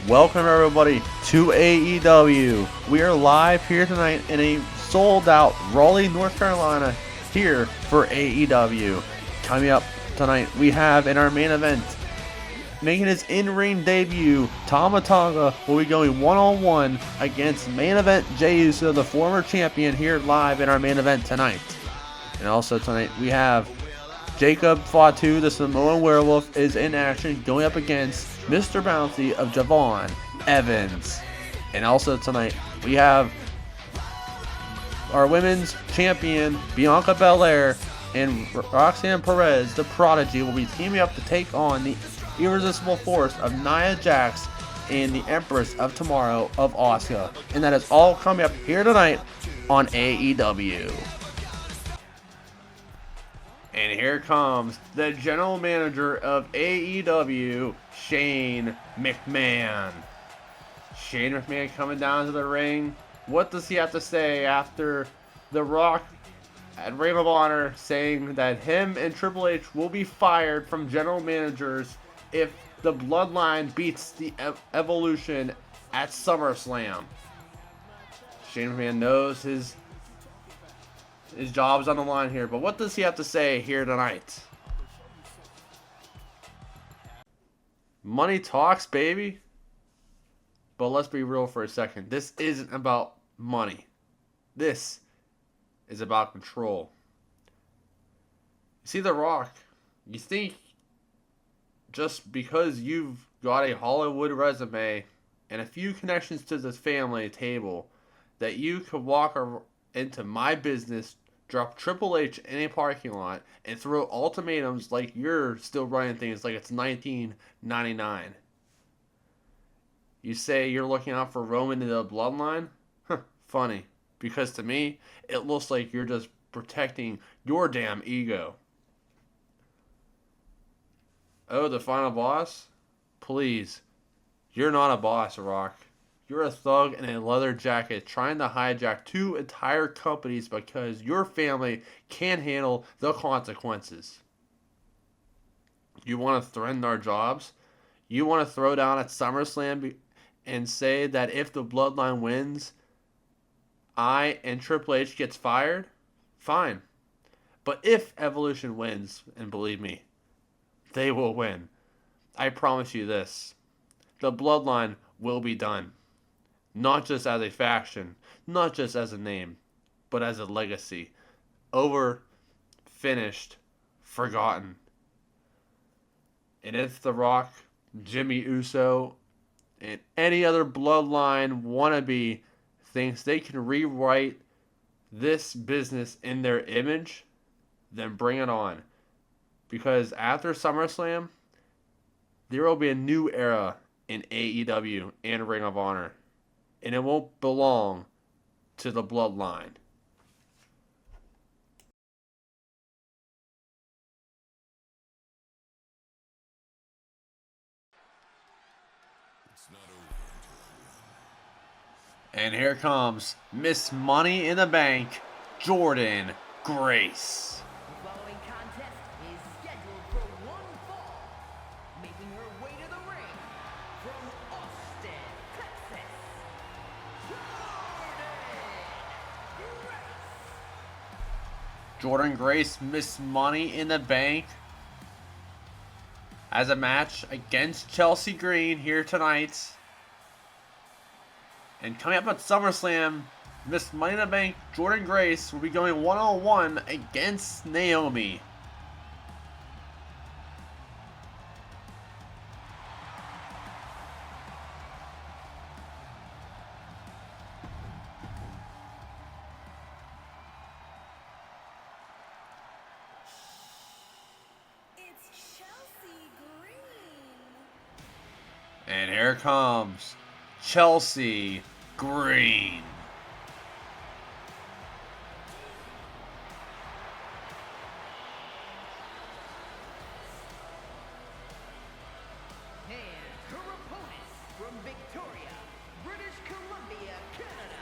Welcome everybody to AEW. We are live here tonight in a sold out Raleigh, North Carolina here for AEW. Coming up tonight we have in our main event, making his in-ring debut, Tama Tonga will be going one-on-one against main event Jey Uso, the former champion, here live in our main event tonight. And also tonight we have Jacob Fatu, the Samoan Werewolf, is in action going up against Mr. Bouncy of Javon Evans. And also tonight we have our women's champion Bianca Belair and Roxanne Perez, the Prodigy, will be teaming up to take on the irresistible force of Nia Jax and the Empress of Tomorrow of Asuka. And that is all coming up here tonight on AEW. And here comes the general manager of AEW, Shane McMahon. Shane McMahon coming down to the ring. What does he have to say after The Rock at Ring of Honor saying that him and Triple H will be fired from general managers if the Bloodline beats the Evolution at SummerSlam? Shane McMahon knows his job's on the line here, but what does he have to say here tonight? Money talks, baby. But let's be real for a second. This isn't about money. This is about control. You see, The Rock, you think just because you've got a Hollywood resume and a few connections to this family table that you could walk into my business, drop Triple H in a parking lot, and throw ultimatums like you're still running things like it's 1999. You say you're looking out for Roman in the Bloodline? Funny, because to me, it looks like you're just protecting your damn ego. Oh, the final boss? Please, you're not a boss, Rock. You're a thug in a leather jacket trying to hijack two entire companies because your family can't handle the consequences. You want to threaten our jobs? You want to throw down at SummerSlam and say that if the Bloodline wins, I and Triple H gets fired? Fine. But if Evolution wins, and believe me, they will win, I promise you this, the Bloodline will be done. Not just as a faction, not just as a name, but as a legacy. Over, finished, forgotten. And if The Rock, Jimmy Uso, and any other Bloodline wannabe thinks they can rewrite this business in their image, then bring it on. Because after SummerSlam, there will be a new era in AEW and Ring of Honor. And it won't belong to the Bloodline. And here comes Miss Money in the Bank, Jordynne Grace. The following contest is scheduled for one fall, making her way to the ring from Austin, Texas, Jordynne Grace, Miss Money in the Bank, as a match against Chelsea Green here tonight. And coming up at SummerSlam, Miss Money in the Bank, Jordynne Grace, will be going one-on-one against Naomi. It's Chelsea Green. And here comes Chelsea Green. and her opponent from Victoria, British Columbia, Canada,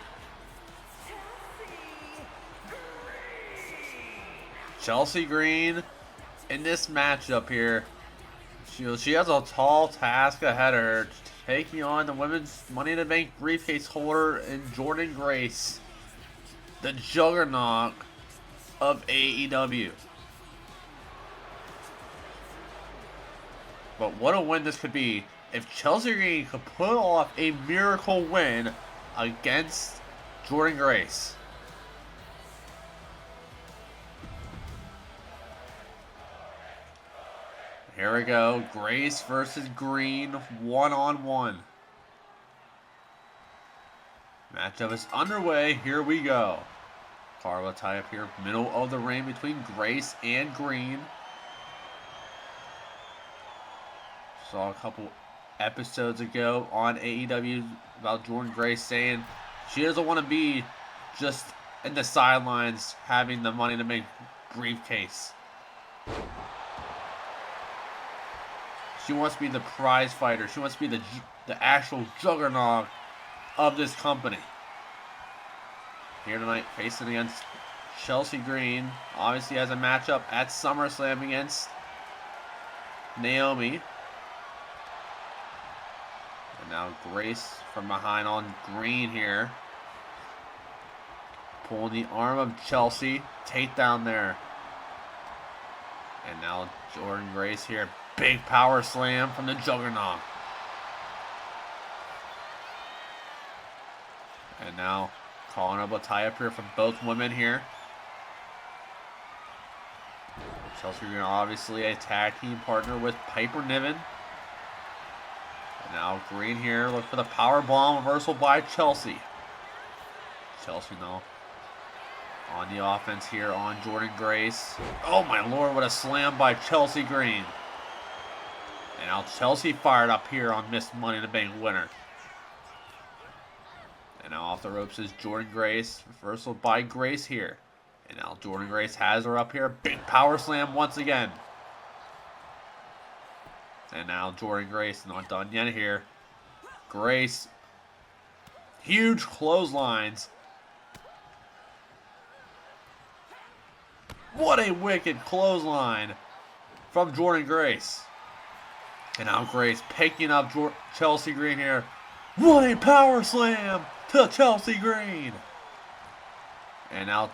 Chelsea Green. Chelsea Green in this matchup here. She has a tall task ahead of her, taking on the women's Money in the Bank briefcase holder in Jordan Grace, the juggernaut of AEW. But what a win this could be if Chelsea Green could pull off a miracle win against Jordan Grace. Here we go. Grace versus Green, one-on-one. Matchup is underway. Here we go. Carla tie up here, middle of the ring between Grace and Green. Saw a couple episodes ago on AEW about Jordan Grace saying she doesn't want to be just in the sidelines having the Money to Make briefcase. She wants to be the prize fighter. She wants to be the actual juggernaut of this company. Here tonight, facing against Chelsea Green. Obviously has a matchup at SummerSlam against Naomi. And now Grace from behind on Green here. Pulling the arm of Chelsea. Takedown there. And now Jordan Grace here. Big power slam from the juggernaut. And now calling up a tie-up here from both women here. Chelsea Green obviously a tag team partner with Piper Niven. And now Green here, look for the power bomb reversal by Chelsea. Chelsea now on the offense here on Jordan Grace. Oh my lord, what a slam by Chelsea Green. And now Chelsea fired up here on Miss Money in the Bank winner. And now off the ropes is Jordan Grace. Reversal by Grace here. And now Jordan Grace has her up here. Big power slam once again. And now Jordan Grace not done yet here. Grace. Huge clotheslines. What a wicked clothesline from Jordan Grace. And now Grace picking up Chelsea Green here. What a power slam to Chelsea Green. And now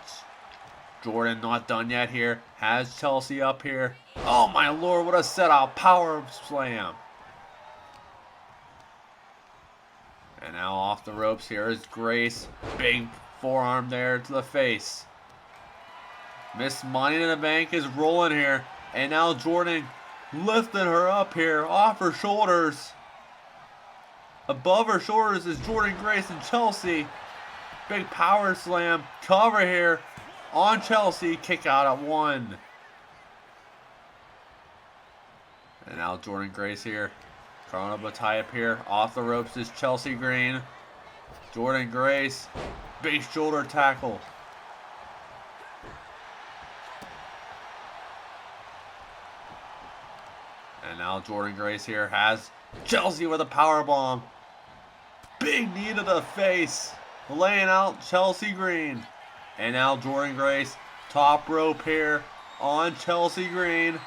Jordan not done yet here. Has Chelsea up here. Oh my lord, what a set out power slam. And now off the ropes here is Grace. Big forearm there to the face. Miss Money in the Bank is rolling here. And now Jordan lifting her up here off her shoulders. Above her shoulders is Jordan Grace and Chelsea. Big power slam. Cover here on Chelsea. Kick out at 1. And now Jordan Grace here. Throwing up a tie-up here. Off the ropes is Chelsea Green. Jordan Grace. Big shoulder tackle. And now Jordan Grace here has Chelsea with a powerbomb. Big knee to the face. Laying out Chelsea Green. And now Jordan Grace. Top rope here on Chelsea Green.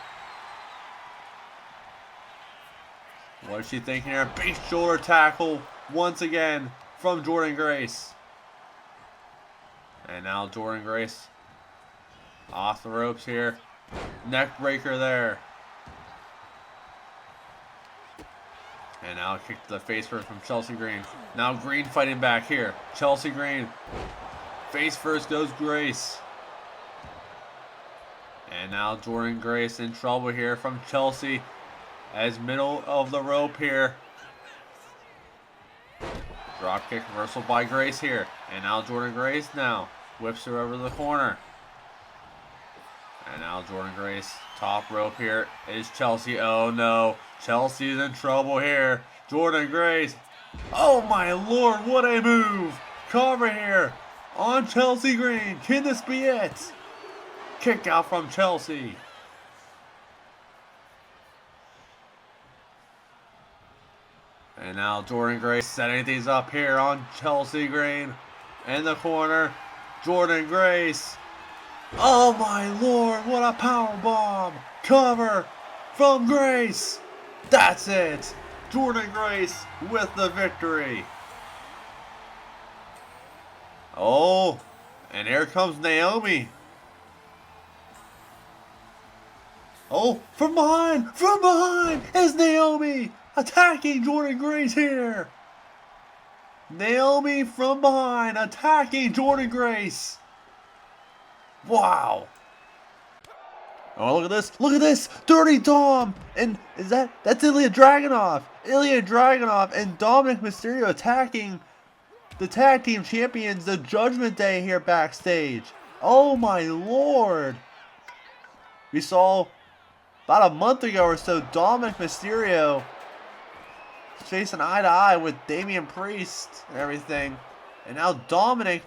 What is she thinking here? Big shoulder tackle once again from Jordan Grace. And now Jordan Grace off the ropes here. Neck breaker there. And now a kick to the face first from Chelsea Green. Now Green fighting back here. Chelsea Green. Face first goes Grace. And now Jordan Grace in trouble here from Chelsea. As middle of the rope here. Drop kick reversal by Grace here. And now Jordan Grace now whips her over the corner. And now Jordan Grace, top rope here is Chelsea. Oh no, Chelsea's in trouble here. Jordan Grace. Oh my lord, what a move. Cover here on Chelsea Green. Can this be it? Kick out from Chelsea. And now Jordan Grace setting things up here on Chelsea Green. In the corner, Jordan Grace. Oh my lord, what a power bomb. Cover from Grace. That's it! Jordan Grace with the victory. Oh, and here comes Naomi. Oh, from behind is Naomi attacking Jordan Grace here. Naomi from behind attacking Jordan Grace. Wow. Oh, look at this, Dirty Dom, and that's Ilya Dragunov and Dominic Mysterio attacking the tag team champions, the Judgment Day here backstage. Oh my lord. We saw about a month ago or so Dominic Mysterio facing eye to eye with Damian Priest and everything. And now Dominic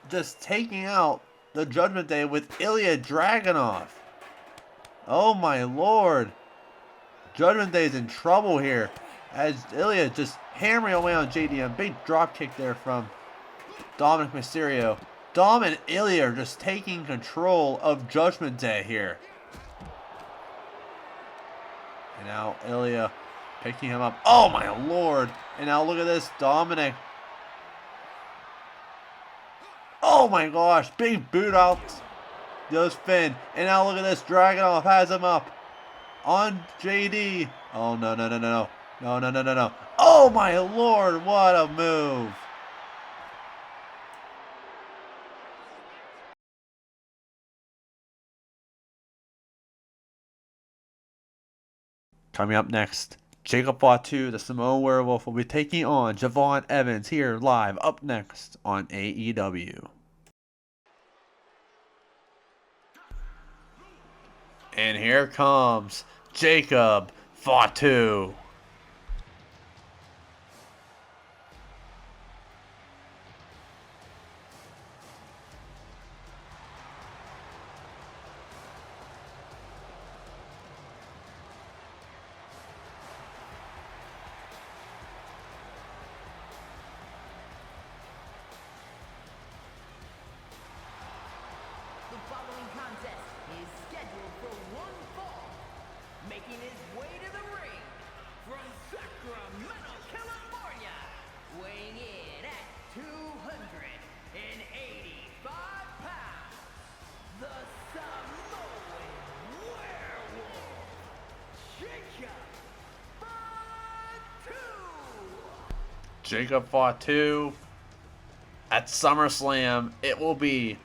just taking out the Judgment Day with Ilya Dragunov. Oh my lord. Judgment Day is in trouble here as Ilya just hammering away on JDM. Big drop kick there from Dominic Mysterio. Dom and Ilya are just taking control of Judgment Day here. And now Ilya picking him up. Oh my lord. And now look at this. Dominic. Oh my gosh. Big boot out. Goes Finn. And now look at this. Dragunov has him up on JD. Oh no. No. Oh my lord. What a move. Coming up next, Jacob Fatu, the Samoan Werewolf, will be taking on Javon Evans here live up next on AEW. And here comes Jacob Fatu. The following contest is scheduled for one fall. Making his way to the ring from Sacramento, California, weighing in at 285 pounds, the Samoan Werewolf, Jacob Fatu. Jacob Fatu at SummerSlam. It will be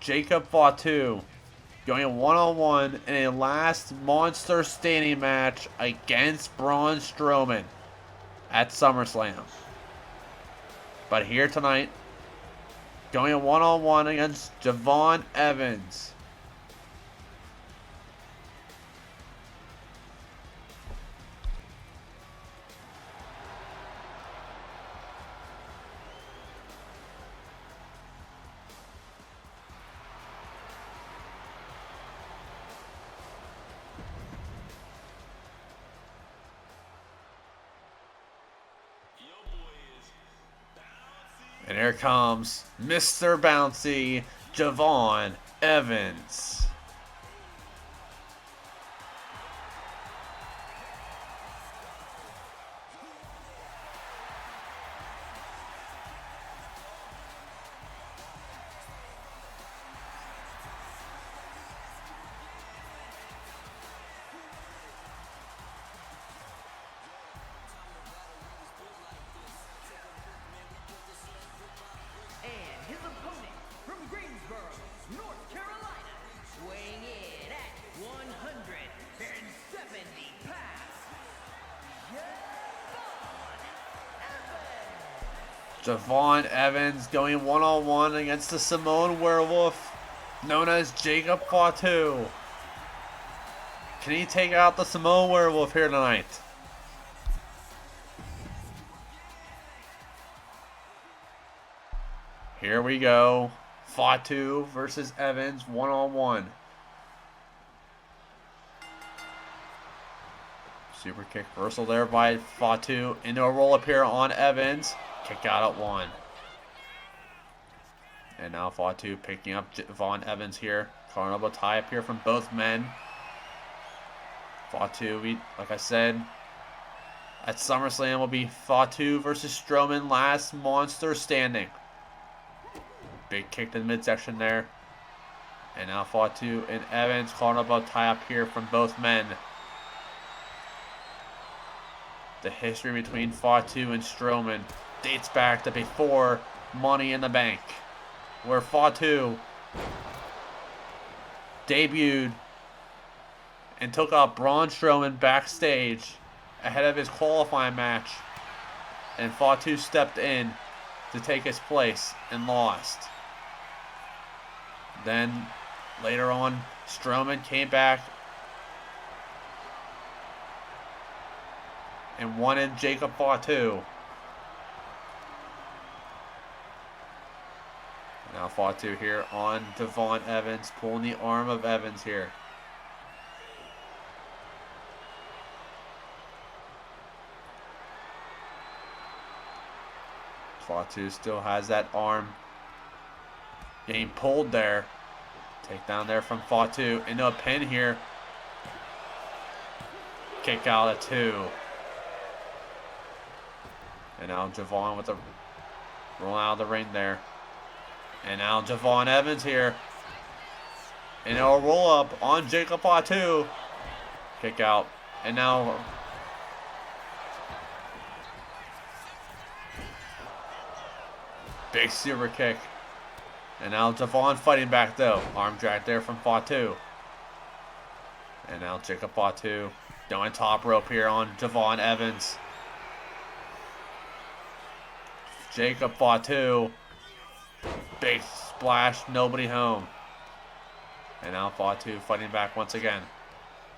Jacob Fatu going one-on-one in a last monster standing match against Braun Strowman at SummerSlam. But here tonight, going one-on-one against Javon Evans. And here comes Mr. Bouncy, Javon Evans. And his opponent from Greensboro, North Carolina, weighing in at 170 pounds, Javon Evans going one-on-one against the Samoan Werewolf, known as Jacob Fatu. Can he take out the Samoan Werewolf here tonight? Here we go. Fatu versus Evans one-on-one. Super kick reversal there by Fatu. Into a roll up here on Evans. Kick out at one. And now Fatu picking up Von Evans here. Carnival tie up here from both men. Fatu, like I said, at SummerSlam will be Fatu versus Strowman, last monster standing. Big kick to the midsection there. And now Fatu and Evans calling up a tie-up here from both men. The history between Fatu and Strowman dates back to before Money in the Bank, where Fatu debuted and took out Braun Strowman backstage ahead of his qualifying match, and Fatu stepped in to take his place and lost. Then later on, Strowman came back and wanted Jacob Fatu. Now Fatu here on Devon Evans, pulling the arm of Evans here. Fatu still has that arm getting pulled there. Takedown there from Fatu into a pin here. Kick out at 2. And now Javon with the roll out of the ring there. And now Javon Evans here. And it'll roll up on Jacob Fatu. Kick out. And now big super kick. And now Javon fighting back though. Arm drag there from Fatu. And now Jacob Fatu going top rope here on Javon Evans. Jacob Fatu. Big splash, nobody home. And now Fatu fighting back once again.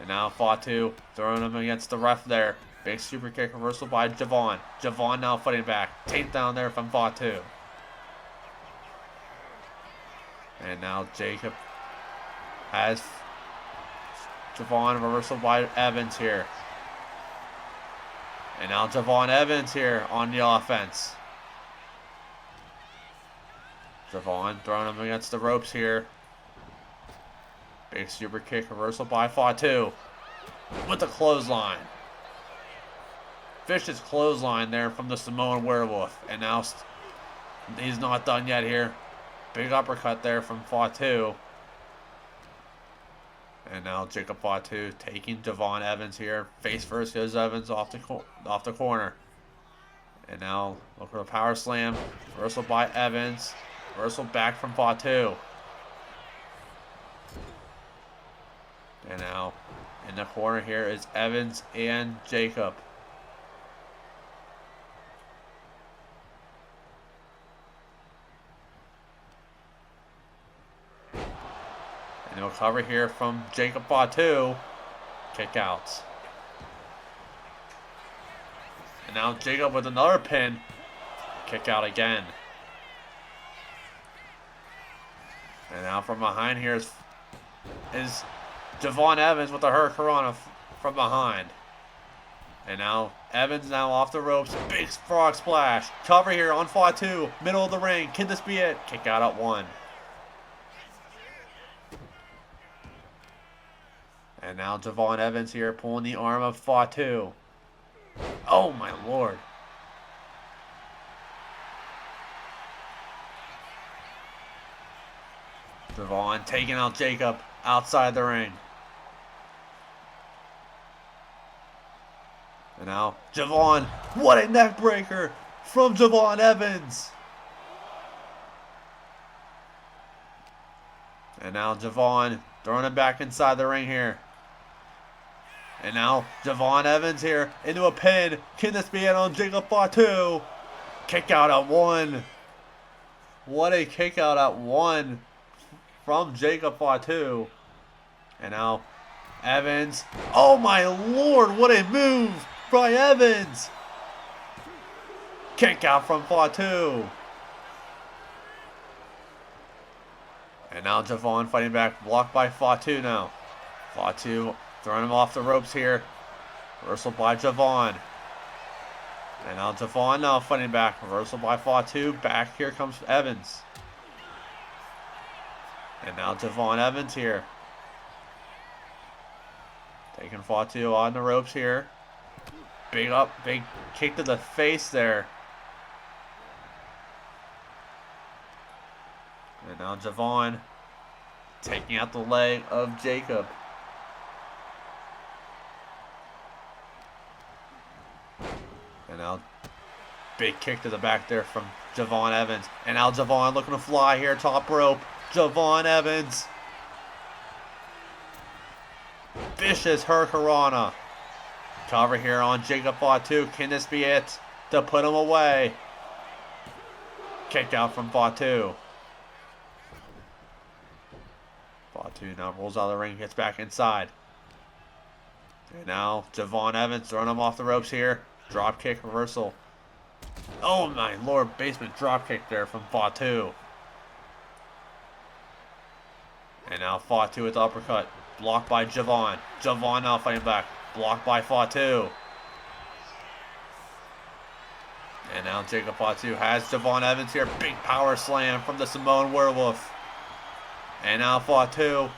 And now Fatu throwing him against the ref there. Big super kick reversal by Javon. Javon now fighting back. Takedown there from Fatu. And now Jacob has Javon reversal by Evans here. And now Javon Evans here on the offense. Javon throwing him against the ropes here. Big super kick reversal by Fatu with the clothesline. Vicious clothesline there from the Samoan Werewolf. And now he's not done yet here. Big uppercut there from Fatu. And now Jacob Fatu taking Javon Evans here. Face first goes Evans off the corner. And now look for a power slam. Reversal by Evans. Reversal back from Fatu. And now in the corner here is Evans and Jacob. And they'll cover here from Jacob Fatu. Kick outs. And now Jacob with another pin. Kick out again. And now from behind here is Javon Evans with the Hurricanrana from behind. And now Evans now off the ropes. Big frog splash. Cover here on Fatu. Middle of the ring. Can this be it? Kick out at 1. And now Javon Evans here pulling the arm of Fatu. Oh my lord. Javon taking out Jacob outside the ring. And now Javon. What a neck breaker from Javon Evans. And now Javon throwing it back inside the ring here. And now Javon Evans here into a pin. Can this be it on Jacob Fatu? Kick out at 1. What a kick out at 1 from Jacob Fatu. And now Evans. Oh my lord, what a move by Evans. Kick out from Fatu. And now Javon fighting back, blocked by Fatu now. Fatu throwing him off the ropes here. Reversal by Javon. And now Javon now fighting back. Reversal by Fatu. Back here comes Evans. And now Javon Evans here. Taking Fatu on the ropes here. Big kick to the face there. And now Javon taking out the leg of Jacob. And now big kick to the back there from Javon Evans. And now Javon looking to fly here, top rope. Javon Evans. Vicious Hurricanrana. Cover here on Jacob Fatu. Can this be it to put him away? Kick out from Fatu. Fatu now rolls out of the ring, gets back inside. And now Javon Evans throwing him off the ropes here. Drop kick reversal. Oh my lord, basement drop kick there from Fatu. And now Fatu with the uppercut. Blocked by Javon. Javon now fighting back. Blocked by Fatu. And now Jacob Fatu has Javon Evans here. Big power slam from the Samoan Werewolf. And now Fatu.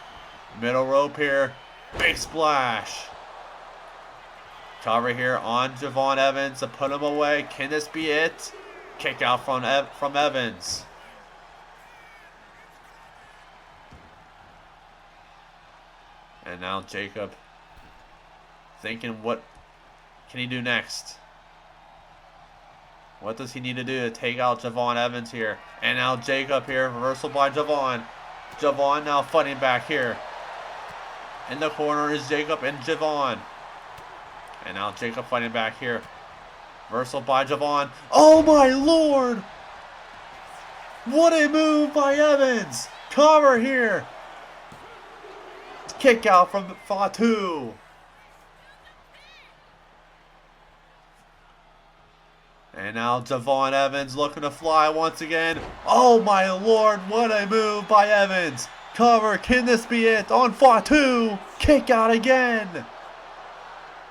Middle rope here. Big splash. Cover here on Javon Evans to put him away. Can this be it? Kick out from Evans. And now Jacob thinking, what can he do next? What does he need to do to take out Javon Evans here? And now Jacob here, reversal by Javon. Javon now fighting back here. In the corner is Jacob and Javon. And now Jacob fighting back here. Reversal by Javon. Oh my lord! What a move by Evans! Cover here! Kick out from Fatu. And now Javon Evans looking to fly once again. Oh my lord, what a move by Evans. Cover, can this be it on Fatu? Kick out again.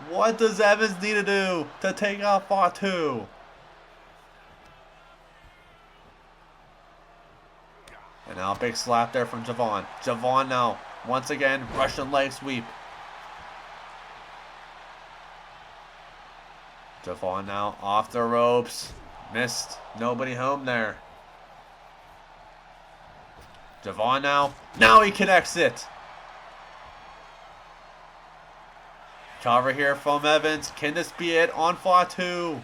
What does Evans need to do to take out Fatu? And now a big slap there from Javon. Javon now, once again, Russian leg sweep. Javon now off the ropes. Missed. Nobody home there. Javon now. Now he connects it. Cover here from Evans. Can this be it on Fatu?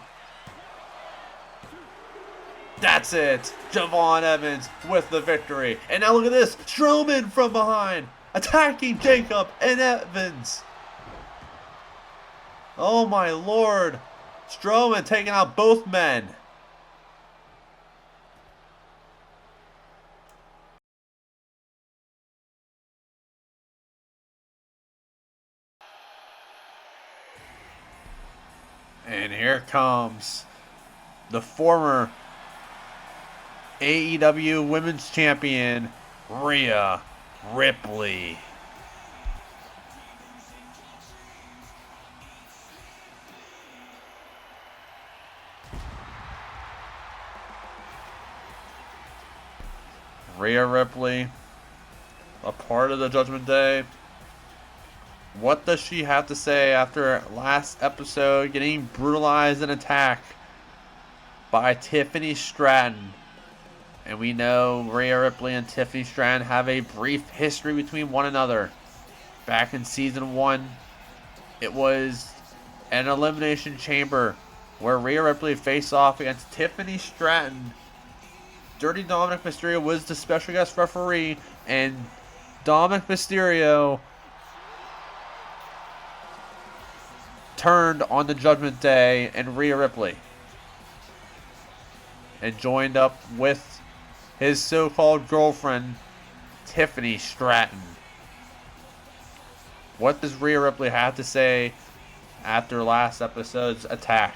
That's it. Javon Evans with the victory. And now look at this. Strowman from behind. Attacking Jacob and Evans. Oh my lord. Strowman taking out both men. And here comes the former AEW Women's Champion, Rhea Ripley. Rhea Ripley, a part of the Judgment Day. What does she have to say after last episode getting brutalized and attacked by Tiffany Stratton? And we know Rhea Ripley and Tiffany Stratton have a brief history between one another. Back in season 1, it was an elimination chamber where Rhea Ripley faced off against Tiffany Stratton. Dirty Dominic Mysterio was the special guest referee, and Dominic Mysterio turned on the Judgment Day and Rhea Ripley and joined up with his so-called girlfriend, Tiffany Stratton. What does Rhea Ripley have to say after last episode's attack?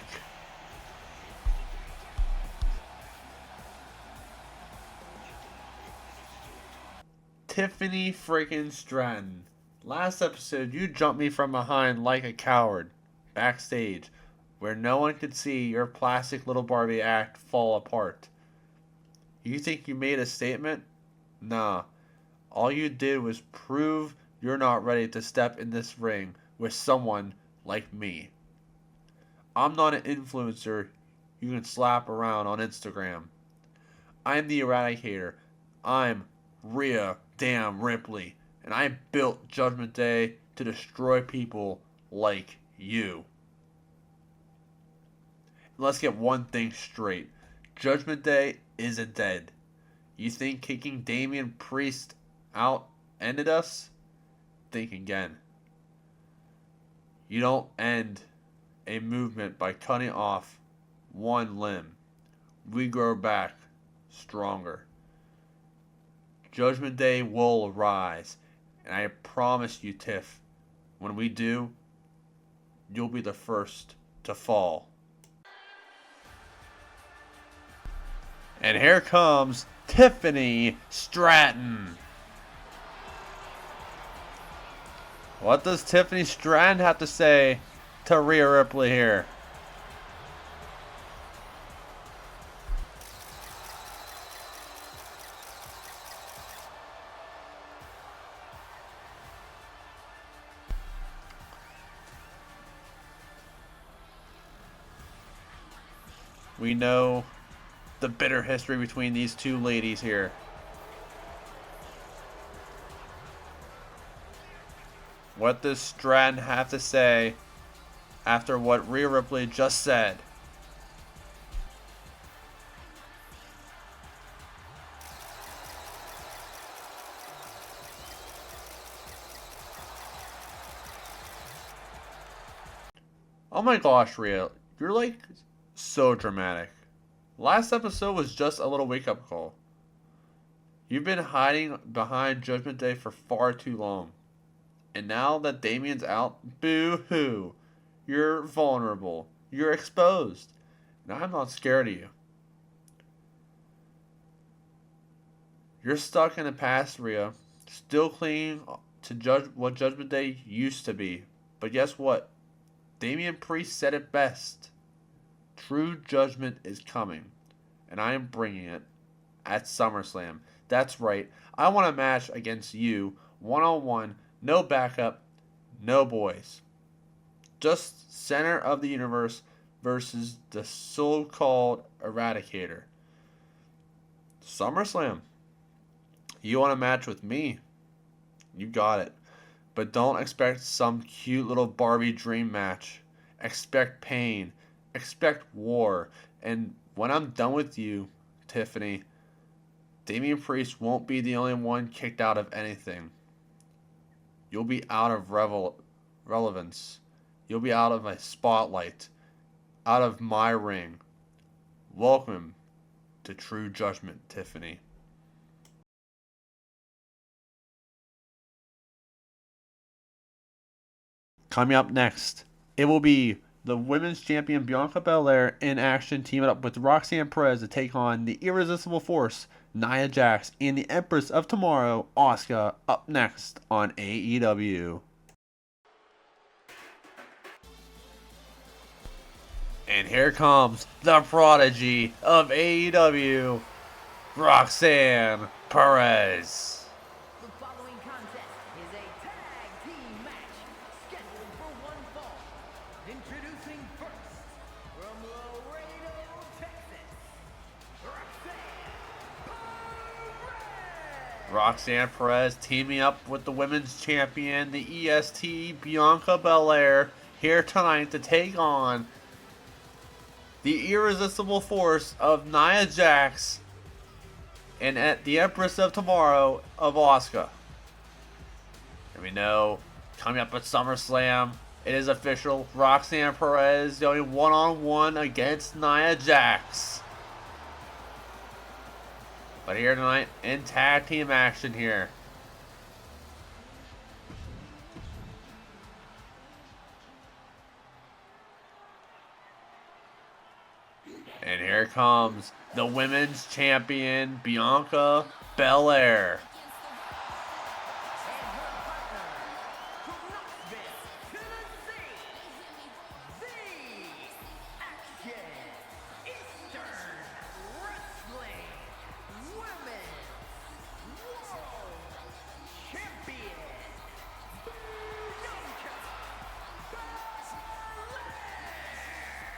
Tiffany freaking Stratton. Last episode, you jumped me from behind like a coward, backstage, where no one could see your plastic little Barbie act fall apart. You think you made a statement? Nah. All you did was prove you're not ready to step in this ring with someone like me. I'm not an influencer you can slap around on Instagram. I'm the Eradicator. I'm Rhea Damn Ripley. And I built Judgment Day to destroy people like you. And let's get one thing straight. Judgment Day isn't dead. You think kicking Damian Priest out ended us? Think again. You don't end a movement by cutting off one limb. We grow back stronger. Judgment Day will arise. And I promise you, Tiff, when we do, you'll be the first to fall. And here comes Tiffany Stratton. What does Tiffany Stratton have to say to Rhea Ripley here? We know the bitter history between these two ladies here. What does Stratton have to say after what Rhea Ripley just said? Oh my gosh, Rhea, you're like so dramatic. Last episode was just a little wake up call. You've been hiding behind Judgment Day for far too long. And now that Damian's out, boo hoo. You're vulnerable. You're exposed. And I'm not scared of you. You're stuck in the past, Rhea. Still clinging to what Judgment Day used to be. But guess what? Damian Priest said it best. True judgment is coming. And I am bringing it at SummerSlam. That's right. I want a match against you, one-on-one, no backup, no boys. Just center of the universe versus the so-called Eradicator. SummerSlam. You want a match with me? You got it. But don't expect some cute little Barbie dream match. Expect pain. Expect war. And when I'm done with you, Tiffany, Damian Priest won't be the only one kicked out of anything. You'll be out of relevance. You'll be out of my spotlight. Out of my ring. Welcome to True Judgment, Tiffany. Coming up next, it will be the women's champion Bianca Belair in action, teaming up with Roxanne Perez to take on the irresistible force Nia Jax and the Empress of Tomorrow, Asuka, up next on AEW. And here comes the prodigy of AEW, Roxanne Perez. The following contest is a tag team match scheduled for one fall. Introducing first, from Laredo, Texas, Roxanne Perez teaming up with the women's champion, the EST, Bianca Belair, here tonight to take on the irresistible force of Nia Jax and at the Empress of Tomorrow of Asuka. And we know, coming up at SummerSlam, it is official. Roxanne Perez going one-on-one against Nia Jax. But here tonight, in tag team action here. And here comes the women's champion, Bianca Belair.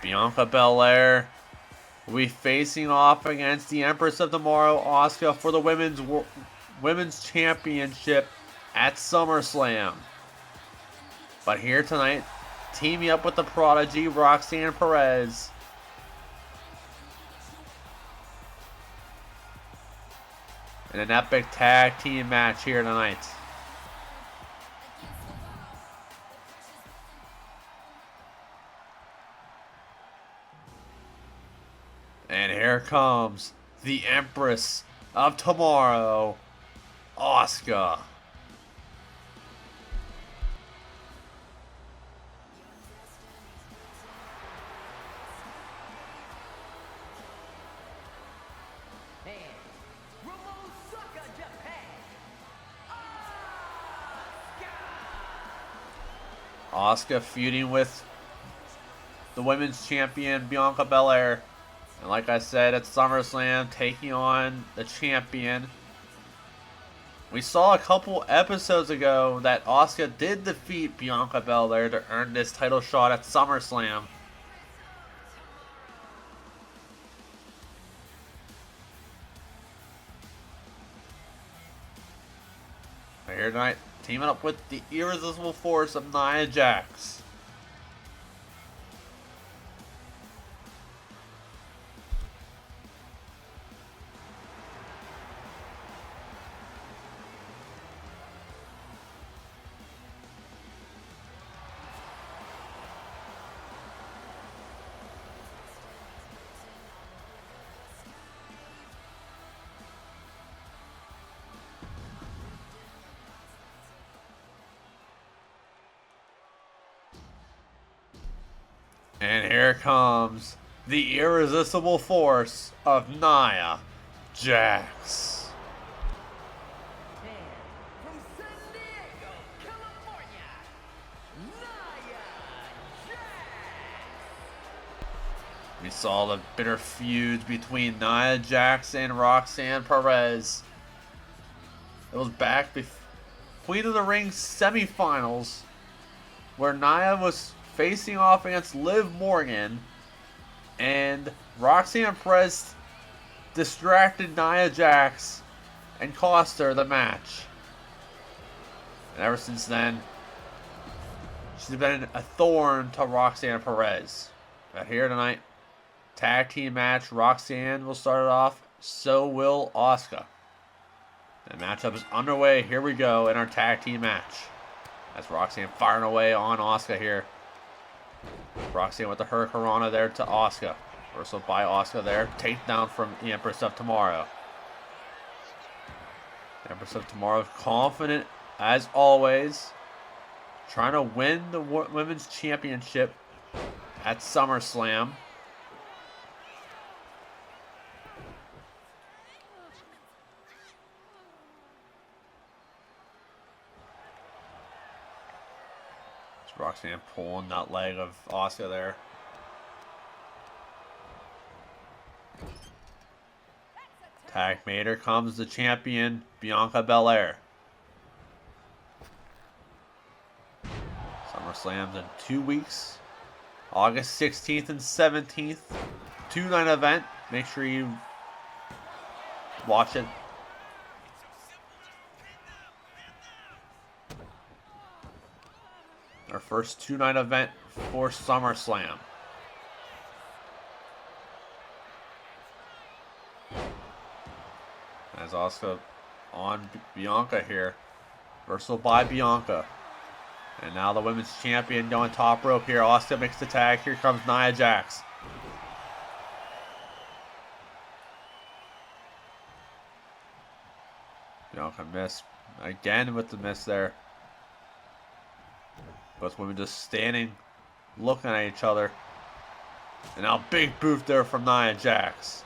Bianca Belair will be facing off against the Empress of Tomorrow, Asuka, for the women's championship at SummerSlam. But here tonight, teaming up with the Prodigy, Roxanne Perez. In an epic tag team match here tonight. And here comes the Empress of Tomorrow, Asuka. Asuka feuding with the women's champion Bianca Belair. And like I said, at SummerSlam, taking on the champion. We saw a couple episodes ago that Asuka did defeat Bianca Belair to earn this title shot at SummerSlam. But here tonight, teaming up with the irresistible force of Nia Jax. And here comes the irresistible force of Nia Jax. And from San Diego, California, Nia Jax. We saw the bitter feuds between Nia Jax and Roxanne Perez. It was back Queen of the Ring semifinals, where Nia was facing off against Liv Morgan, and Roxanne Perez distracted Nia Jax and cost her the match. And ever since then, she's been a thorn to Roxanne Perez. But here tonight, tag team match, Roxanne will start it off, so will Asuka. The matchup is underway. Here we go in our tag team match. That's Roxanne firing away on Asuka here. Roxanne with the Hurricanrana there to Asuka. Reversal by Asuka there. Takedown from the Empress of Tomorrow. The Empress of Tomorrow confident as always. Trying to win the women's championship at SummerSlam. Roxanne pulling that leg of Asuka there. Tag mate, here comes the champion, Bianca Belair. SummerSlam's in 2 weeks. August 16th and 17th. 2-night event. Make sure you watch it. Our first 2-night event for SummerSlam. As Asuka on Bianca here. Reversal by Bianca. And now the women's champion going top rope here. Asuka makes the tag. Here comes Nia Jax. Bianca miss again with the miss there. Both women just standing, looking at each other. And now big boot there from Nia Jax.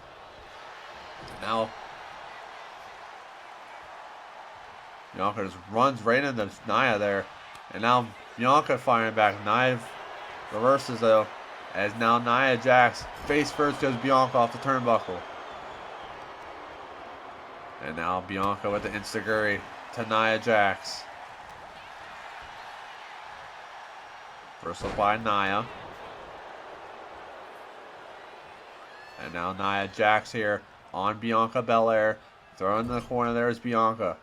Now Bianca just runs right into Nia there. And now Bianca firing back. Nia reverses though. As now Nia Jax face first goes Bianca off the turnbuckle. And now Bianca with the Insta-Guri to Nia Jax. Reversal by Nia. And now Nia Jax here on Bianca Belair. Thrown in the corner there is Bianca.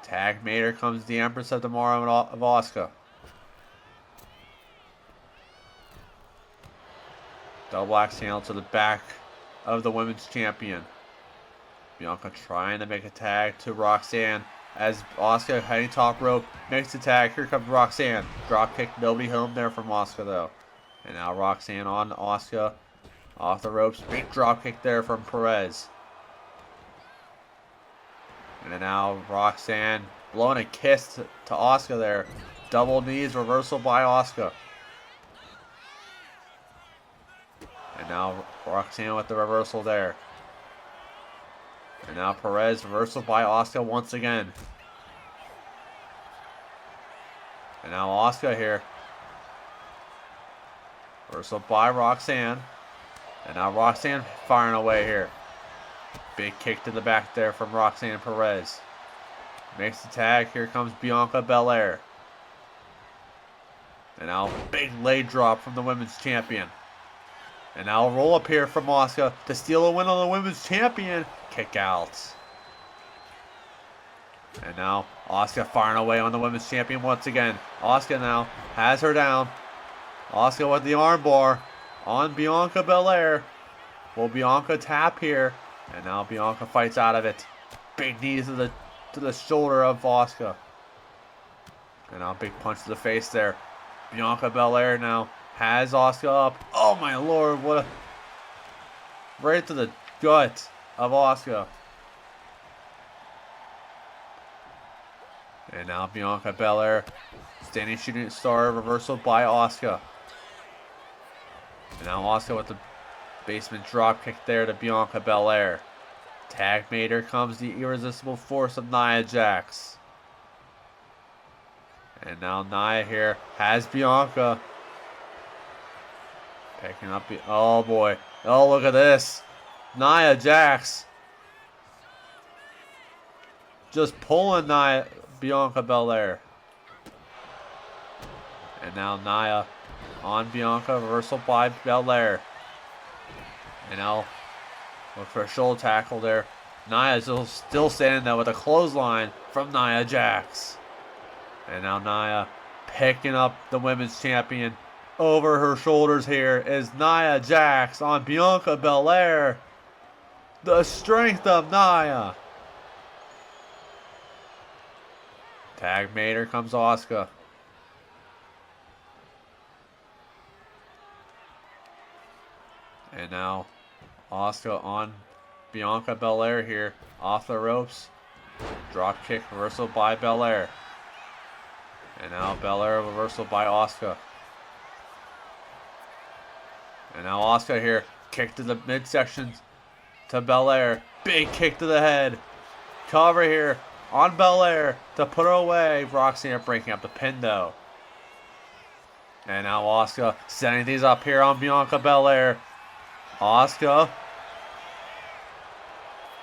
Tag made her comes the Empress of Tomorrow of Asuka. Double axe handle to the back of the women's champion. Bianca trying to make a tag to Roxanne as Asuka heading top rope. Makes the tag. Here comes Roxanne. Drop kick. Nobody home there from Asuka though. And now Roxanne on Asuka. Off the ropes. Big drop kick there from Perez. And then now Roxanne blowing a kiss to Asuka there. Double knees. Reversal by Asuka. And now Roxanne with the reversal there. And now Perez reversal by Asuka once again. And now Asuka here. Reversal by Roxanne. And now Roxanne firing away here. Big kick to the back there from Roxanne Perez. Makes the tag. Here comes Bianca Belair. And now big leg drop from the women's champion. And now a roll up here from Asuka to steal a win on the women's champion. Kick out. And now Asuka firing away on the women's champion once again. Asuka now has her down. Asuka with the armbar on Bianca Belair. Will Bianca tap here? And now Bianca fights out of it. Big knees to the shoulder of Asuka. And now big punch to the face there. Bianca Belair now has Asuka up. Oh my lord, what a... Right to the gut of Asuka. And now Bianca Belair. Standing shooting star reversal by Asuka. And now Asuka with the basement drop kick there to Bianca Belair. Tag made her comes the irresistible force of Nia Jax. And now Nia here has Bianca. Picking up the... Oh boy. Oh, look at this. Nia Jax. Just pulling Bianca Belair. And now Nia on Bianca. Reversal by Belair. And now look for a shoulder tackle there. Nia is still standing there with a clothesline from Nia Jax. And now Nia picking up the women's champion. Over her shoulders here is Nia Jax on Bianca Belair. The strength of Nia. Tag made her comes Asuka. And now Asuka on Bianca Belair here. Off the ropes. Drop kick reversal by Belair. And now Belair reversal by Asuka. And now Asuka here. Kick to the midsection to Belair. Big kick to the head. Cover here on Belair to put her away. Roxanne breaking up the pin though. And now Asuka setting these up here on Bianca Belair. Asuka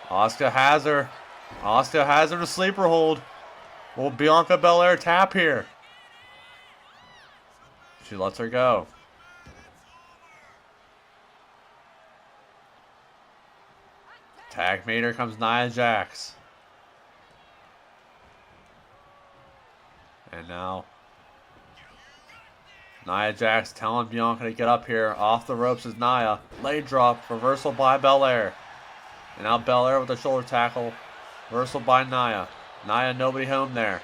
has her. Asuka has her in a sleeper hold. Will Bianca Belair tap here? She lets her go. Tag made her comes Nia Jax. And now Nia Jax telling Bianca to get up here. Off the ropes is Nia. Leg drop. Reversal by Belair. And now Belair with a shoulder tackle. Reversal by Nia. Nia nobody home there.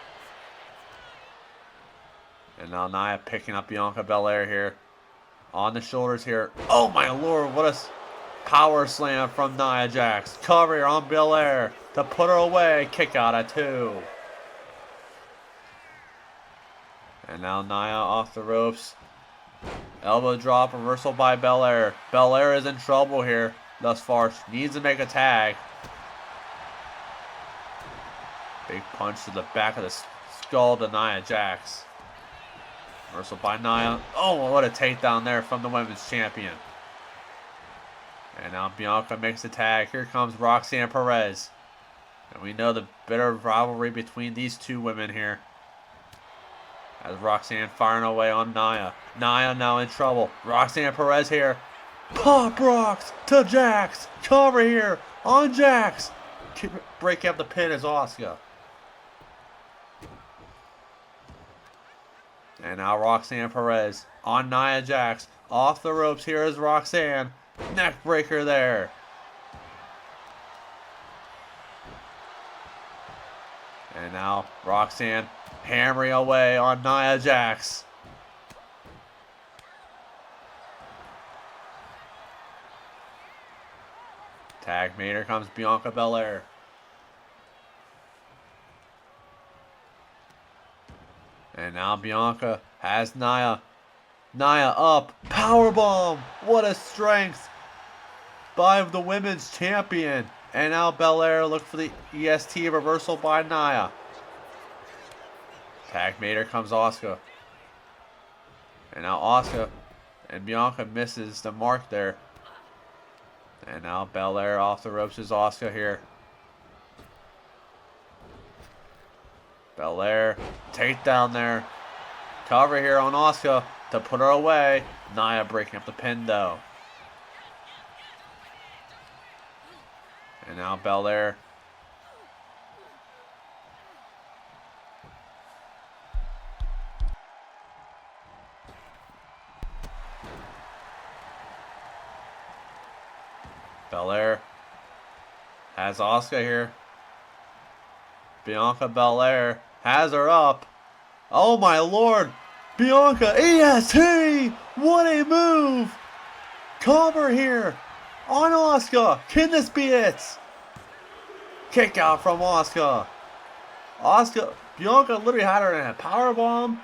And now Nia picking up Bianca Belair here. On the shoulders here. Oh my lord, what a power slam from Nia Jax. Cover here on Belair to put her away. Kick out at 2. And now Nia off the ropes. Elbow drop, reversal by Belair. Belair is in trouble here thus far. She needs to make a tag. Big punch to the back of the skull to Nia Jax. Reversal by Nia. Oh, what a takedown there from the women's champion. And now Bianca makes the tag. Here comes Roxanne Perez. And we know the bitter rivalry between these two women here. As Roxanne firing away on Nia. Nia now in trouble. Roxanne Perez here. Pop rocks to Jax. Cover here on Jax. Break up the pin as Asuka. And now Roxanne Perez on Nia Jax. Off the ropes here is Roxanne. Neck breaker there. And now Roxanne hammering away on Nia Jax. Tag mate, here comes Bianca Belair. And now Bianca has Nia. Nia up. Powerbomb. What a strength by the women's champion. And now Belair look for the EST reversal by Nia. Tag mate, here comes Asuka. And now Asuka and Bianca misses the mark there. And now Belair off the ropes is Asuka here. Belair, takedown there. Cover here on Asuka to put her away. Nia breaking up the pin though. And now Belair. Belair has Asuka here. Bianca Belair has her up. Oh my lord. Bianca EST. What a move. Cover here on Asuka. Can this be it? Kick out from Asuka. Bianca literally had her in a powerbomb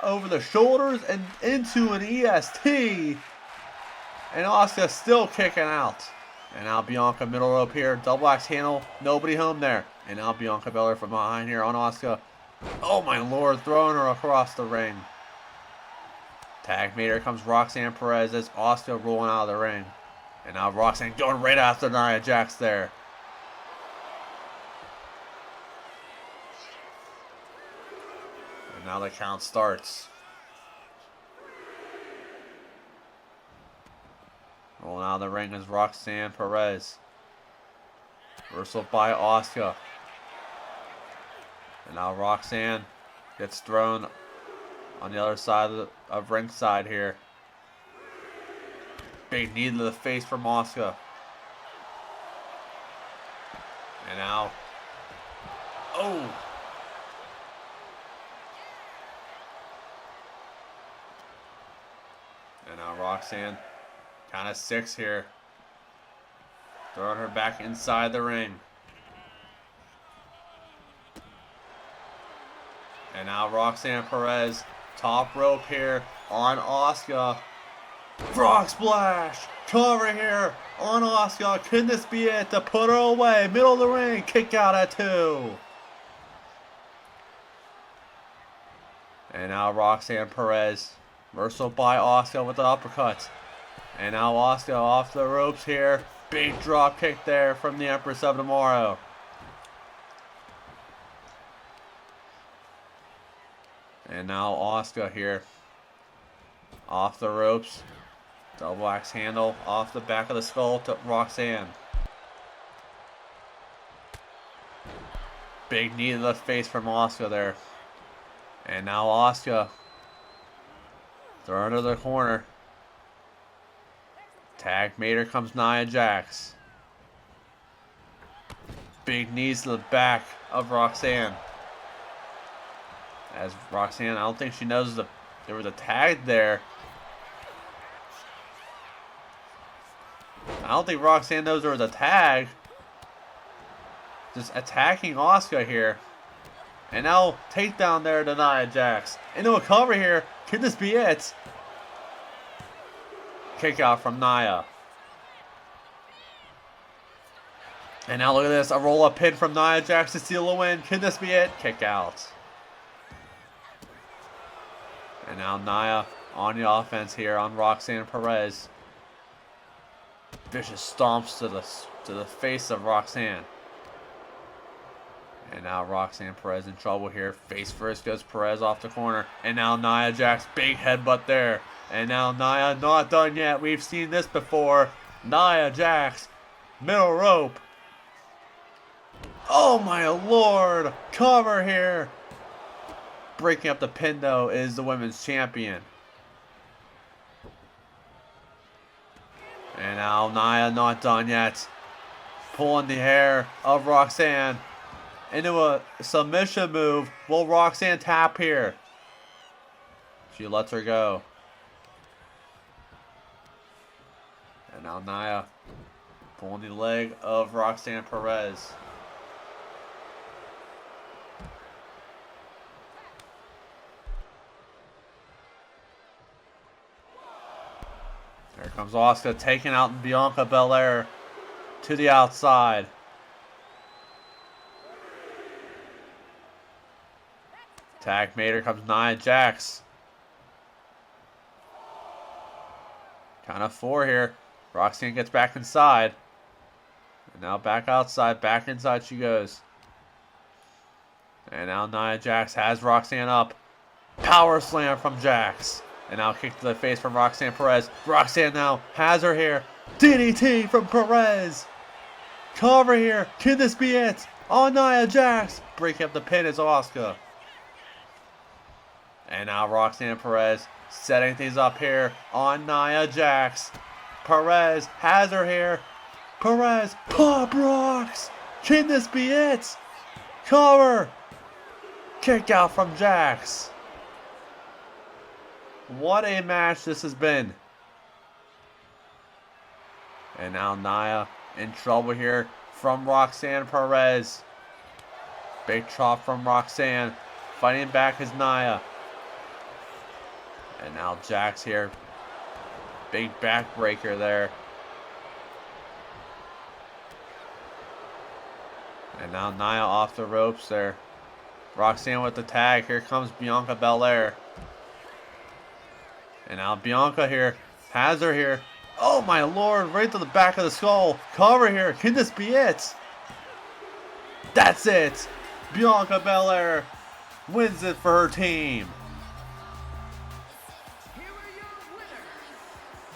over the shoulders and into an EST. And Asuka still kicking out. And now Bianca middle rope here. Double axe handle. Nobody home there. And now Bianca Belair from behind here on Asuka. Oh my lord. Throwing her across the ring. Tag mate. Here comes Roxanne Perez as Asuka rolling out of the ring. And now Roxanne going right after Nia Jax there. And now the count starts. Rolling out of the ring is Roxanne Perez. Reversal by Asuka. And now Roxanne gets thrown on the other side of ringside here. Big knee to the face from Asuka. And now. Oh! And now Roxanne. Count of 6 here. Throwing her back inside the ring. And now Roxanne Perez. Top rope here on Asuka. Frog splash. Cover here on Asuka. Can this be it to put her away? Middle of the ring. Kick out at 2. And now Roxanne Perez. Reversal by Asuka with the uppercut. And now Asuka off the ropes here. Big drop kick there from the Empress of Tomorrow. And now Asuka here. Off the ropes. Double axe handle off the back of the skull to Roxanne. Big knee to the face from Asuka there. And now Asuka. Thrown to the corner. Tag mater comes Nia Jax. Big knees to the back of Roxanne. As Roxanne, I don't think she knows there was a tag there. I don't think Roxanne knows there was a tag. Just attacking Asuka here. And now takedown there to Nia Jax. Into a cover here. Could this be it? Kick out from Nia. And now look at this. A roll-up pin from Nia Jax to steal a win. Could this be it? Kick out. And now Nia on the offense here on Roxanne Perez. Vicious stomps to the face of Roxanne. And now Roxanne Perez in trouble here. Face first goes Perez off the corner. And now Nia Jax, big headbutt there. And now Nia not done yet. We've seen this before. Nia Jax. Middle rope. Oh my lord. Cover here. Breaking up the pin though is the women's champion. And now Nia not done yet. Pulling the hair of Roxanne into a submission move. Will Roxanne tap here? She lets her go. And now Nia pulling the leg of Roxanne Perez. Here comes Asuka taking out Bianca Belair to the outside. Tag made. Here comes Nia Jax. Count of 4 here. Roxanne gets back inside. And now back outside. Back inside she goes. And now Nia Jax has Roxanne up. Power slam from Jax. And now kick to the face from Roxanne Perez. Roxanne now has her here. DDT from Perez. Cover here. Can this be it? On Nia Jax. Breaking up the pin is Asuka. And now Roxanne Perez setting things up here on Nia Jax. Perez has her here. Perez. Pop rocks. Can this be it? Cover. Kick out from Jax. What a match this has been. And now Nia in trouble here from Roxanne Perez. Big chop from Roxanne. Fighting back is Nia. And now Jax here. Big backbreaker there. And now Nia off the ropes there. Roxanne with the tag. Here comes Bianca Belair. And now Bianca here. Has her here. Oh my lord. Right to the back of the skull. Cover here. Can this be it? That's it. Bianca Belair wins it for her team. Here are your winners,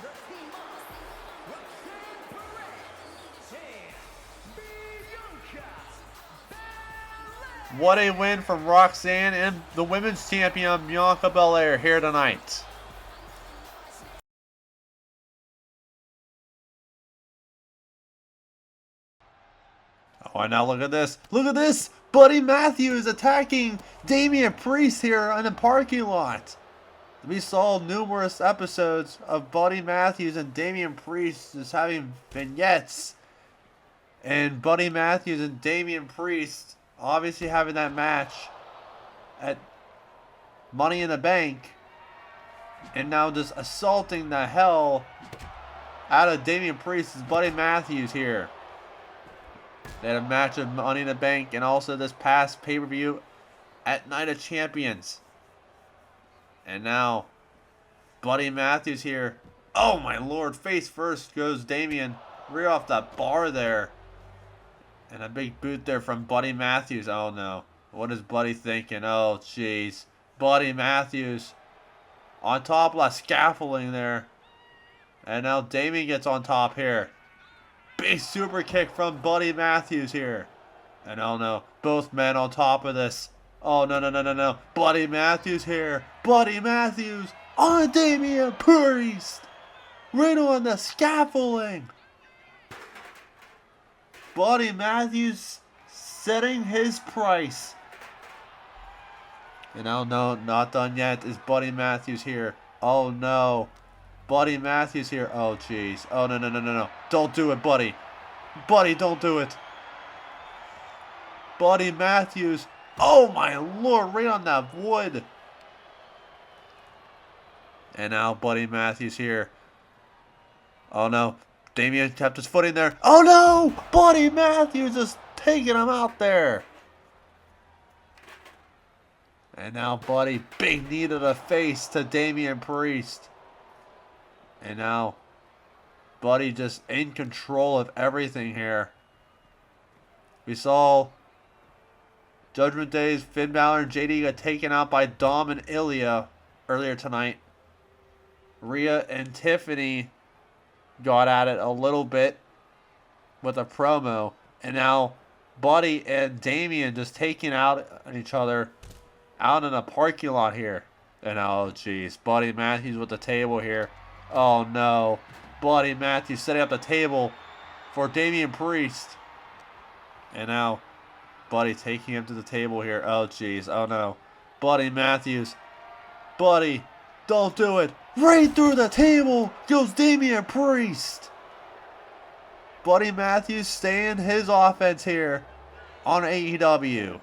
the team of Roxanne Perez and Bianca Belair. What a win from Roxanne and the women's champion Bianca Belair here tonight. Oh, and now look at this. Look at this. Buddy Matthews attacking Damian Priest here in the parking lot. We saw numerous episodes of Buddy Matthews and Damian Priest just having vignettes. And Buddy Matthews and Damian Priest obviously having that match at Money in the Bank. And now just assaulting the hell out of Damian Priest's Buddy Matthews here. They had a match of Money in the Bank and also this past pay-per-view at Night of Champions. And now, Buddy Matthews here. Oh my lord, face first goes Damian. Right off that bar there. And a big boot there from Buddy Matthews. Oh no. What is Buddy thinking? Oh jeez. Buddy Matthews on top of that scaffolding there. And now Damian gets on top here. Big super kick from Buddy Matthews here. And oh no, both men on top of this. Oh no, no, no, no, no. Buddy Matthews here. Buddy Matthews on Damian Priest. Right on the scaffolding. Buddy Matthews setting his price. And oh no, not done yet. Is Buddy Matthews here? Oh no. Buddy Matthews here. Oh jeez. Oh no, no, no, no, no. Don't do it, Buddy. Buddy, don't do it. Buddy Matthews. Oh my lord, right on that wood. And now Buddy Matthews here. Oh no. Damian kept his footing there. Oh no! Buddy Matthews just taking him out there. And now Buddy, big knee to the face to Damian Priest. And now Buddy just in control of everything here. We saw Judgment Day's Finn Balor and JD got taken out by Dom and Ilya earlier tonight. Rhea and Tiffany got at it a little bit with a promo. And now Buddy and Damian just taking out on each other out in a parking lot here. And oh jeez, Buddy Matthews with the table here. Oh no. Buddy Matthews setting up the table for Damian Priest. And now Buddy taking him to the table here. Oh jeez, oh no. Buddy Matthews. Buddy, don't do it. Right through the table goes Damian Priest. Buddy Matthews staying his offense here on AEW.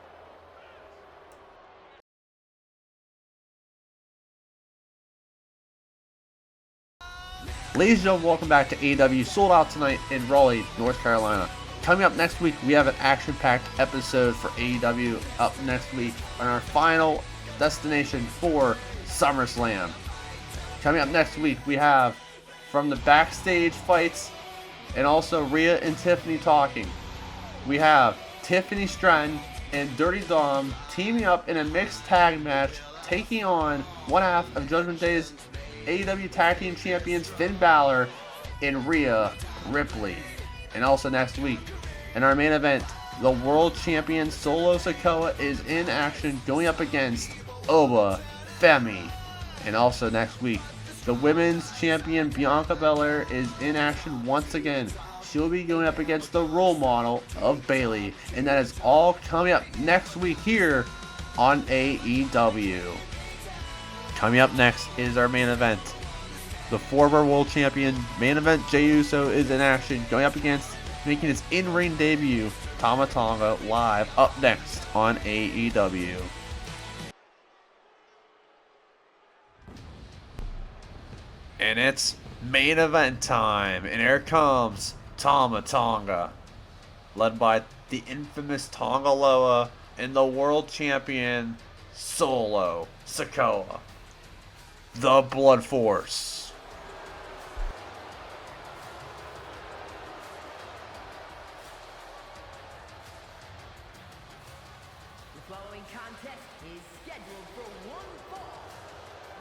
Ladies and gentlemen, welcome back to AEW. Sold out tonight in Raleigh, North Carolina. Coming up next week, we have an action-packed episode for AEW up next week on our final destination for SummerSlam. Coming up next week, we have from the backstage fights and also Rhea and Tiffany talking. We have Tiffany Stratton and Dirty Dom teaming up in a mixed tag match, taking on one half of Judgment Day's AEW Tag Team Champions Finn Balor and Rhea Ripley. And also next week, in our main event, the World Champion Solo Sikoa is in action going up against Oba Femi. And also next week, the Women's Champion Bianca Belair is in action once again. She'll be going up against the role model of Bayley. And that is all coming up next week here on AEW. Coming up next is our main event. The former world champion main event Jey Uso is in action going up against, making his in-ring debut, Tama Tonga, live up next on AEW. And it's main event time, and here comes Tama Tonga, led by the infamous Tonga Loa and the world champion Solo Sikoa. The Blood Force. The following contest is scheduled for one fall.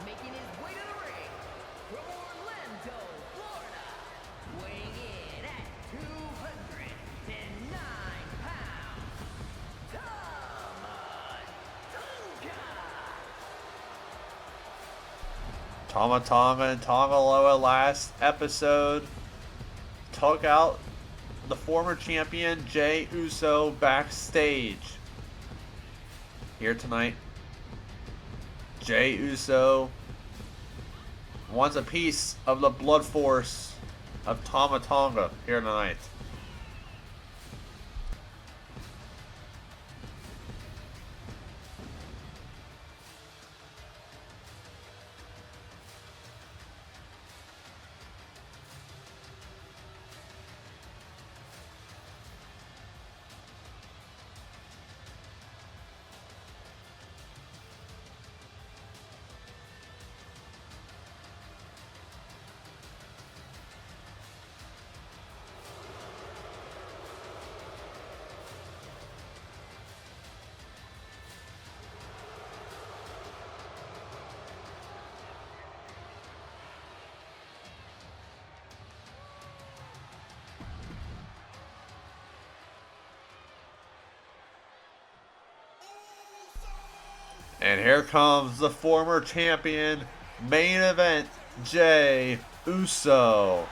Making his way to the ring from Orlando, Florida, weighing in at 209 pounds, Tama Tonga. Tama Tonga and Tonga Loa last episode took out the former champion Jey Uso backstage. Here tonight, Jey Uso wants a piece of the Blood Force of Tama Tonga here tonight. And here comes the former champion, main event, Jey Uso.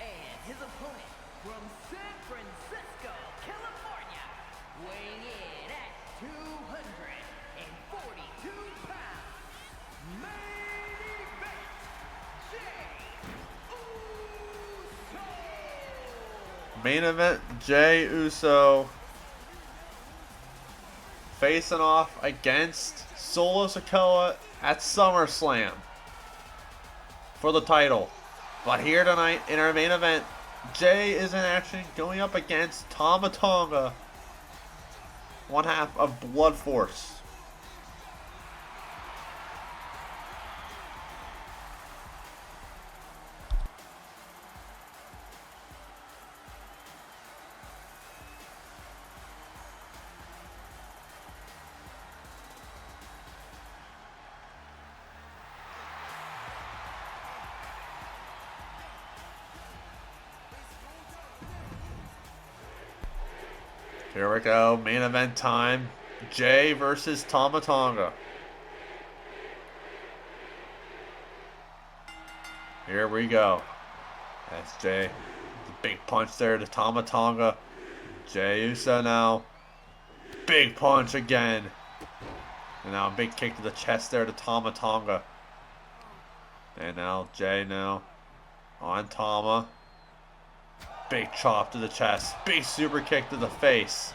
And his opponent from San Francisco, California, weighing in at 242 pounds, main event, Jey Uso. Main event, Jey Uso facing off against Solo Sikoa at SummerSlam for the title. But here tonight in our main event, Jey is in action going up against Tama Tonga, one half of Blood Force. Here we go. Main event time. Jay versus Tama Tonga. Here we go. That's Jay. Big punch there to Tama Tonga. Jay Uso now. Big punch again. And now a big kick to the chest there to Tama Tonga. And now Jay now on Tama. Big chop to the chest. Big super kick to the face.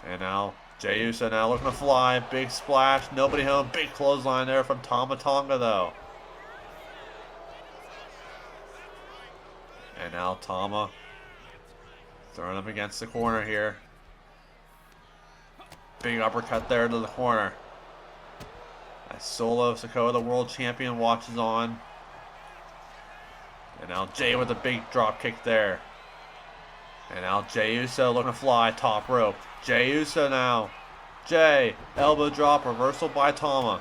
And now Jay Uso now looking to fly. Big splash. Nobody home. Big clothesline there from Tama Tonga though. And now Tama throwing him against the corner here. Big uppercut there to the corner. As Solo Sikoa, the world champion, watches on. And now Jay with a big drop kick there. And now Jay Uso looking to fly top rope. Jay Uso now. Jay, elbow drop, reversal by Tama.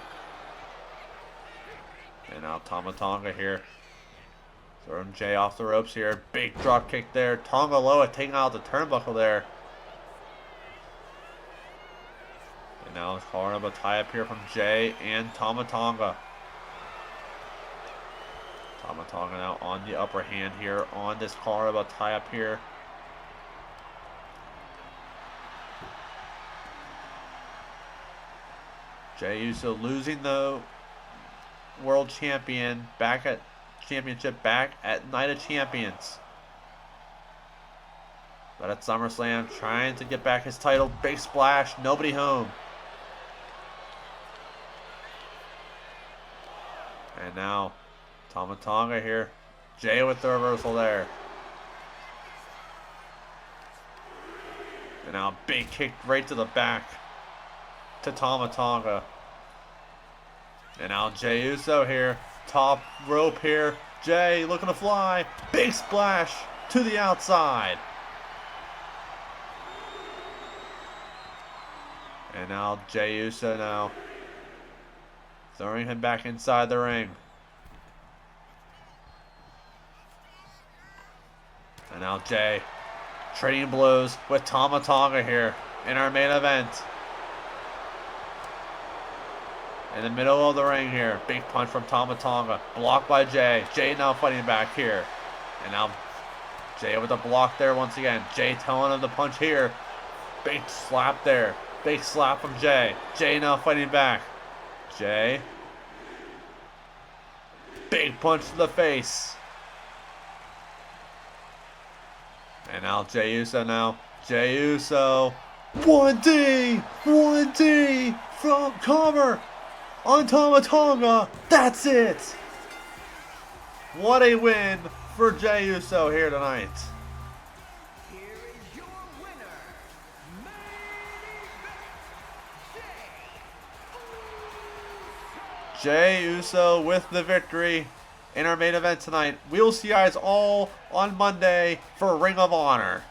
And now Tama Tonga here. Throwing Jay off the ropes here. Big drop kick there. Tonga Loa taking out the turnbuckle there. And now it's calling up a tie-up here from Jay and Tama Tonga. Tama Tonga now on the upper hand here on this call up a tie-up here. Jay Uso losing the world champion championship back at Night of Champions. But at SummerSlam, trying to get back his title. Big splash, nobody home. And now, Tama Tonga here. Jay with the reversal there. And now, big kick right to the back to Tama Tonga. And now Jay Uso here. Top rope here. Jay looking to fly. Big splash to the outside. And now Jay Uso now throwing him back inside the ring. And now Jay trading blows with Tama Tonga here in our main event. In the middle of the ring here. Big punch from Tama Tonga. Blocked by Jay. Jay now fighting back here. And now Jay with a block there once again. Jay telling him to punch here. Big slap there. Big slap from Jay. Jay now fighting back. Jay. Big punch to the face. And now Jay Uso now. Jay Uso. 1D! 1D! From cover! On Tama Tonga. That's it! What a win for Jay Uso here tonight. Here is your winner, Jay Uso with the victory in our main event tonight. We'll see you guys all on Monday for Ring of Honor.